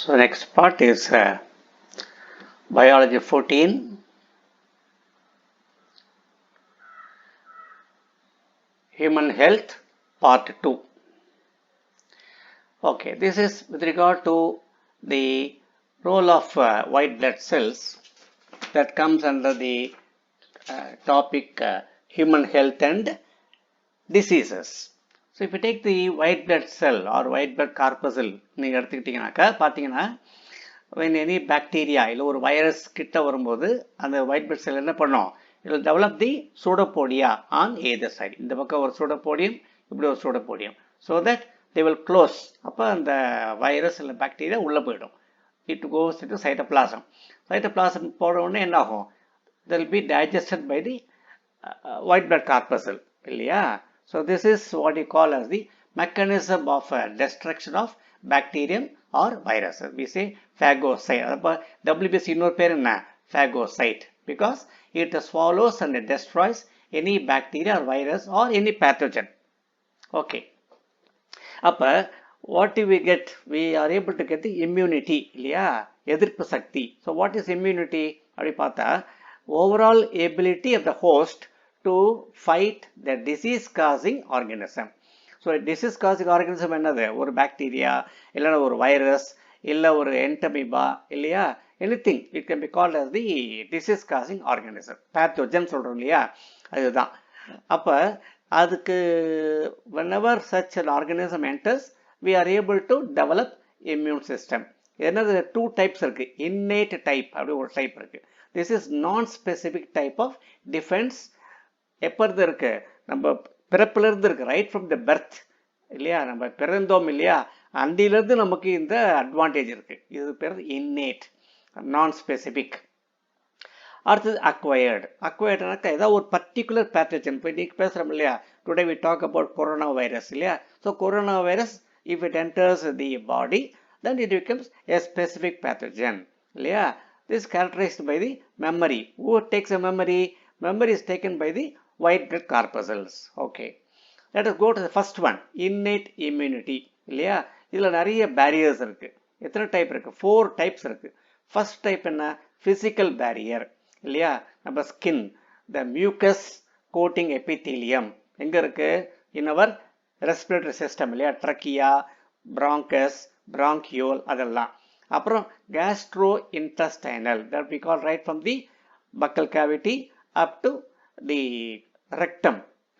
So next part is Biology 14, Human Health, Part 2. Okay, this is with regard to the role of white blood cells that comes under the topic Human Health and Diseases. So if you take the white blood cell or white blood corpuscle, நீங்கள் எடுத்துக்கிட்டீங்கன்னாக்கா பார்த்தீங்கன்னா when any bacteria இல்லை ஒரு virus கிட்ட வரும்போது அந்த white blood cell என்ன பண்ணும்? It will develop the pseudopodia on either side. இந்த பக்கம் ஒரு pseudopodium, இப்படி ஒரு pseudopodium. So that they will close. அப்போ அந்த வைரஸ் இல்லை பாக்டீரியா உள்ளே போயிடும். It goes into cytoplasm. Cytoplasm போட உடனே என்ன ஆகும்? They will be digested by the white blood corpuscle. இல்லையா? So this is what you call as the mechanism of destruction of bacterium or viruses. We say phagocyte. WBC இன்னொரு பேர் என்ன? Phagocyte. Because it swallows and destroys any bacteria or virus or any pathogen. Okay. அப்ப what do we get? We are able to get the immunity. இல்லையா? எதிர்ப்பு சக்தி. So what is immunity? அப்படி பார்த்தா overall ability of the host to fight the disease causing organism. So disease causing organism என்னது? ஒரு bacteria, இல்லைன்னா ஒரு virus, இல்லை ஒரு என்டமீபா, இல்லையா? Anything, it can be called as the disease causing organism. Pathogen சொல்றோம் இல்லையா? அதுதான். அப்ப அதுக்கு whenever such an organism enters, we are able to develop immune system. என்னது? Two types இருக்கு. Innate type அப்படி ஒரு டைப் இருக்கு. This is non-specific type of defense. எப்போ இருந்து இருக்கு? நம்ம பிறப்பிலிருந்து இருக்கு. ரைட் ஃப்ரம் த பர்த் இல்லையா? நம்ம பிறந்தோம் இல்லையா? அண்டிலிருந்து நமக்கு இந்த அட்வான்டேஜ் இருக்கு. இது பேர் இன்னேட், நான் ஸ்பெசிபிக். அடுத்தது அக்வயர்டு. அக்வயர்டுனாக்கா ஏதாவது ஒரு பர்டிகுலர் பேத்தஜன். இப்போ இன்னைக்கு பேசுகிறோம் இல்லையா? Today we talk about corona virus இல்லையா? So corona virus if it enters the body then it becomes a specific pathogen இல்லையா? This characterised by the memory. Who takes a memory? Memory is taken by the white blood corpuscles. Okay. Let us go to the first one. Innate immunity. இல்லையா? இதில் நிறைய barriers இருக்கு. எத்தனை type இருக்கு? 4 types இருக்கு. First type என்ன? Physical barrier இல்லையா? நம்ம ஸ்கின், த மியூக்கஸ் கோட்டிங் எபித்தீலியம் எங்க இருக்கு? இன் அவர் ரெஸ்பிரேட்டரி சிஸ்டம் இல்லையா? ட்ரக்கியா, பிராங்கஸ், பிராங்கியோல் அதெல்லாம். அப்புறம் Castro intestinal, that we call right from the buccal cavity up to the rectum,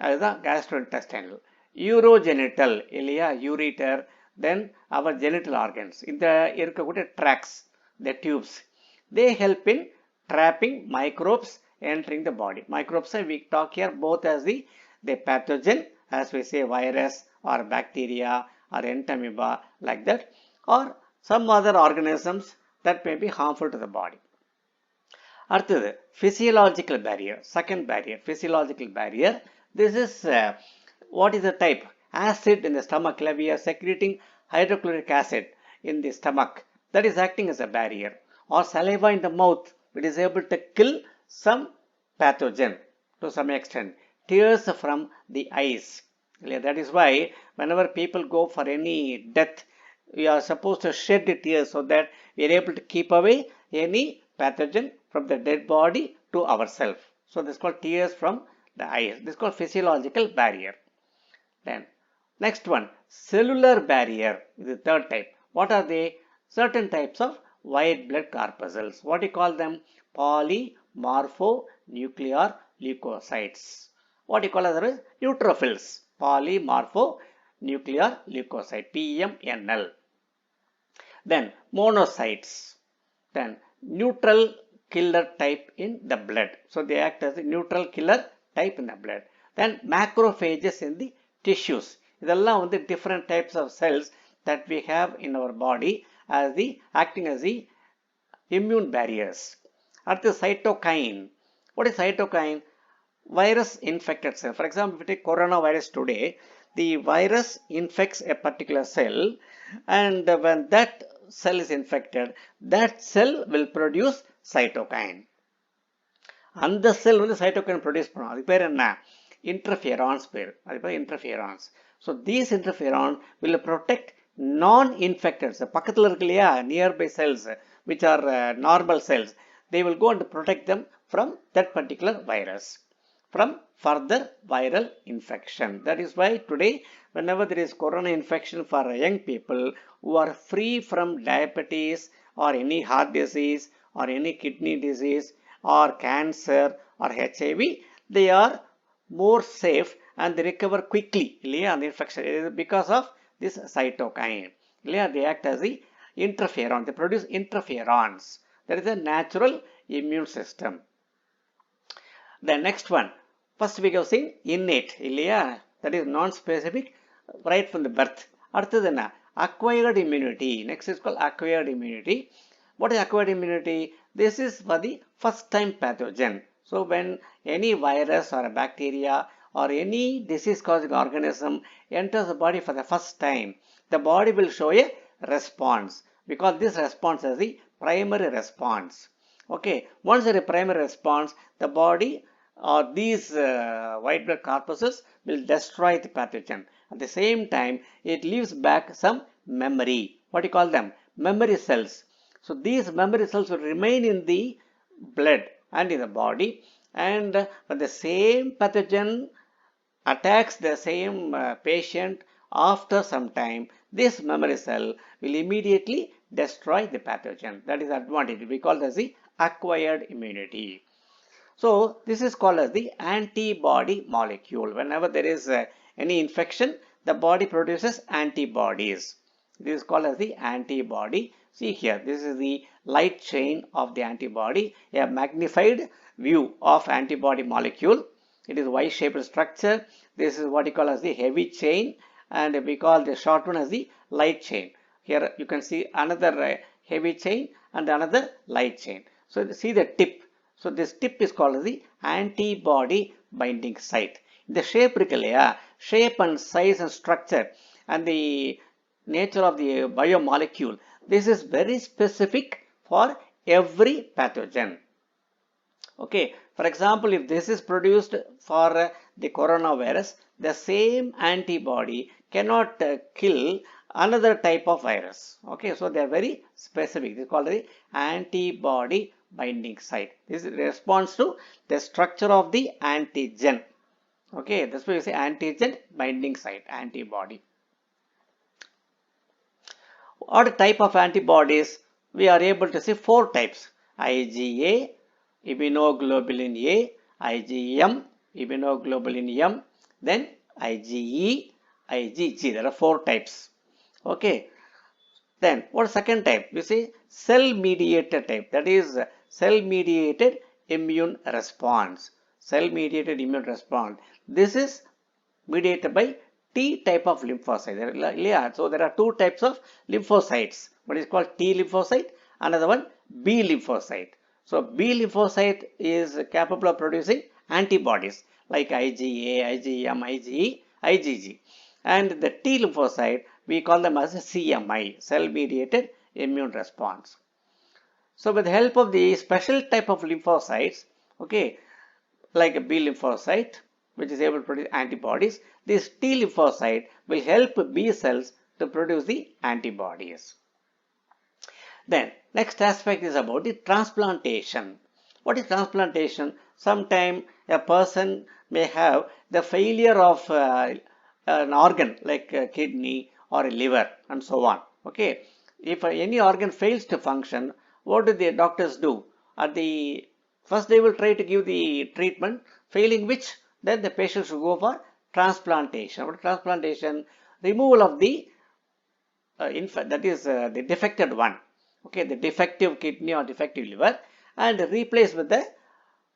அதுதான் gastrointestinal. Urogenital இல்லையா? ureter, then our genital organs, இந்த இருக்கக்கூடிய tracts, the tubes, they help in trapping microbes entering the body. Microbes we talk here both as the pathogen, as we say virus or bacteria or entamoeba like that, or some other organisms that may be harmful to the body. அடுத்தது physiological barrier. Second barrier, physiological barrier. This is what is the type? Acid in the stomach. We are secreting hydrochloric acid in the stomach. That is acting as a barrier. Or saliva in the mouth. It is able to kill some pathogen to some extent. Tears from the eyes. That is why whenever people go for any death, we are supposed to shed the tears so that we are able to keep away any pathogen from the dead body to ourselves. So this is called tears from the eyes. This is called physiological barrier. Then next one, cellular barrier is the third type. What are they? Certain types of white blood corpuscles. What do you call them? Polymorphonuclear leukocytes. What do you call others? Neutrophils. Polymorphonuclear leukocyte, PMNL. Then monocytes. Then neutral killer type in the blood. So they act as a neutral killer type in the blood. Then macrophages in the tissues. இதெல்லாம் வந்து different types of cells that we have in our body as the acting as the immune barriers. அடுத்து cytokine. What is cytokine? Virus infected cell. For example, if we take coronavirus today, the virus infects a particular cell, and when that cell is infected, that cell will produce cytokine. அந்த செல் வந்து cytokine produce பண்ணும். அது பேர் என்ன? இன்டர்ஃபியரான்ஸ் பேர். அது பேர் இன்டர்ஃபியரான்ஸ். So these interferon will protect non-infected, பக்கத்தில் இருக்கு இல்லையா nearby cells which are normal cells, they will go and protect them from that particular virus, from further viral infection. That is why today whenever there is corona infection for young people who are free from diabetes or any heart disease or any kidney disease or cancer or HIV, they are more safe and they recover quickly இல்லையா அந்த infection because of this cytokine. They act as the interferon, they produce interferons. That is a natural immune system. The next one, first we have seen innate, that is non-specific right from the birth. அடுத்தது என்ன? Acquired immunity. Next is called acquired immunity. What is acquired immunity? This is for the first time pathogen. So when any virus or a bacteria or any disease causing organism enters the body for the first time, the body will show a response. We call this response as the primary response. Okay, once there is a primary response, the body or these white blood corpuscles will destroy the pathogen. At the same time, it leaves back some memory. What do you call them? Memory cells. So these memory cells will remain in the blood and in the body, and when the same pathogen attacks the same patient after some time, this memory cell will immediately destroy the pathogen. That is the advantage. We call it as the acquired immunity. So this is called as the antibody molecule. Whenever there is any infection, the body produces antibodies. This is called as the antibody. See here, this is the light chain of the antibody, a magnified view of antibody molecule. It is Y-shaped structure. This is what you call as the heavy chain, and we call the short one as the light chain. Here you can see another heavy chain and another light chain. So see the tip. So this tip is called as the antibody binding site. The shape shape and size and structure and the nature of the biomolecule, this is very specific for every pathogen. Okay, for example, if this is produced for the coronavirus, the same antibody cannot kill another type of virus. Okay, so they are very specific. This is called the antibody binding site. This responds to the structure of the antigen. Okay, that's why we say antigen binding site, antibody. What type of antibodies? We are able to see 4 types: IgA, immunoglobulin A, IgM, immunoglobulin M, then IgE, IgG. There are 4 types. Okay. Then what second type? We see cell mediated type. That is cell mediated immune response. Cell mediated immune response. This is mediated by T type of lymphocyte. So there are 2 types of lymphocytes. One is called T lymphocyte, another one B lymphocyte. So B lymphocyte is capable of producing antibodies like IgA, IgM, IgE, IgG. And the T lymphocyte, we call them as CMI, cell mediated immune response. So with the help of the special type of lymphocytes, okay, like a B lymphocyte, which is able to produce antibodies, this T lymphocyte will help B cells to produce the antibodies. Then next aspect is about the transplantation. What is transplantation? Sometime a person may have the failure of an organ like a kidney or a liver and so on. Okay, if any organ fails to function, what do the doctors do? At the first they will try to give the treatment, failing which then the patient should go for transplantation. What is transplantation? Removal of the that is the defected one. Okay, the defective kidney or defective liver, and replaced with the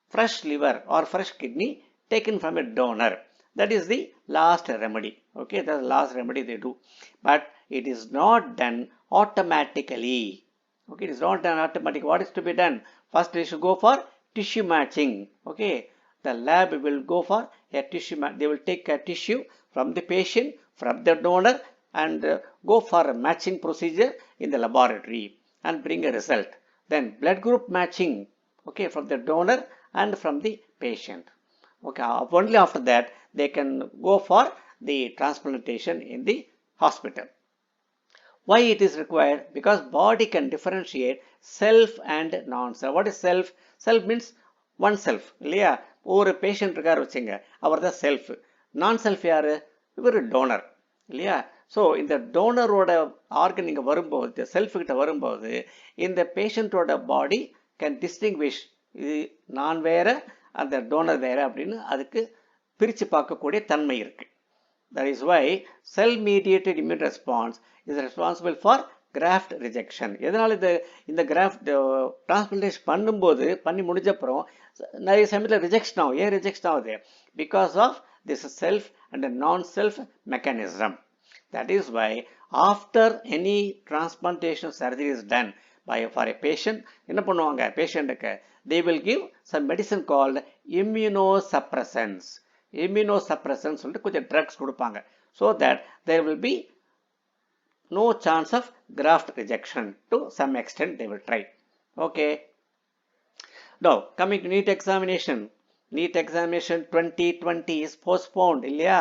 fresh liver or fresh kidney taken from a donor. That is the last remedy. Okay, that's the last remedy they do. But it is not done automatically. Okay, it is not done automatically. What is to be done? First, they should go for tissue matching. Okay, the lab will go for a tissue match. They will take a tissue from the patient, from the donor, and go for a matching procedure in the laboratory and bring a result. Then blood group matching, okay, from the donor and from the patient. Okay, only after that they can go for the transplantation in the hospital. Why it is required? Because body can differentiate self and non-self. What is self? Self means one self. இல்லையா? ஒரு patient இருக்காரு வச்சுங்க, அவர் தான் self. நான் self யாரு? இவர் toner. இல்லையா? So இந்த டோனரோட ஆர்கன் இங்கே வரும்போது, செல்ஃப் கிட்ட வரும்போது, இந்த பேஷண்ட்டோட பாடி கேன் டிஸ்டிங்விஷ், இது நான் வேற அந்த டோனர் வேற அப்படின்னு அதுக்கு பிரித்து பார்க்கக்கூடிய தன்மை இருக்கு. That is why cell-mediated immune response is responsible for graft rejection. எதனால் இந்த கிராஃப்ட் டிரான்ஸ்பிளான்டேஷன் பண்ணும்போது பண்ணி முடிஞ்சப்புறம் நிறைய சமயத்தில் ரிஜெக்ஷன் ஆகும். ஏன் ரிஜெக்ஷன் ஆகுது? Because of this self and non self mechanism. That is why after any transplantation surgery is done for a patient, என்ன பண்ணுவாங்க பேஷண்ட்டுக்கு? They will give some medicine called immunosuppressants. Immunosuppressants சொல்லிட்டு கொஞ்சம் ட்ரக்ஸ் கொடுப்பாங்க. So that there will be no chance of graft rejection. To some extent they will try. Okay. Now coming to NEET examination. NEET examination 2020 is postponed. இல்லையா?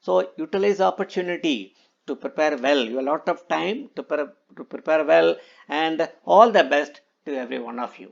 So utilize opportunity to prepare well. You have a lot of time to prepare well, and all the best to every one of you.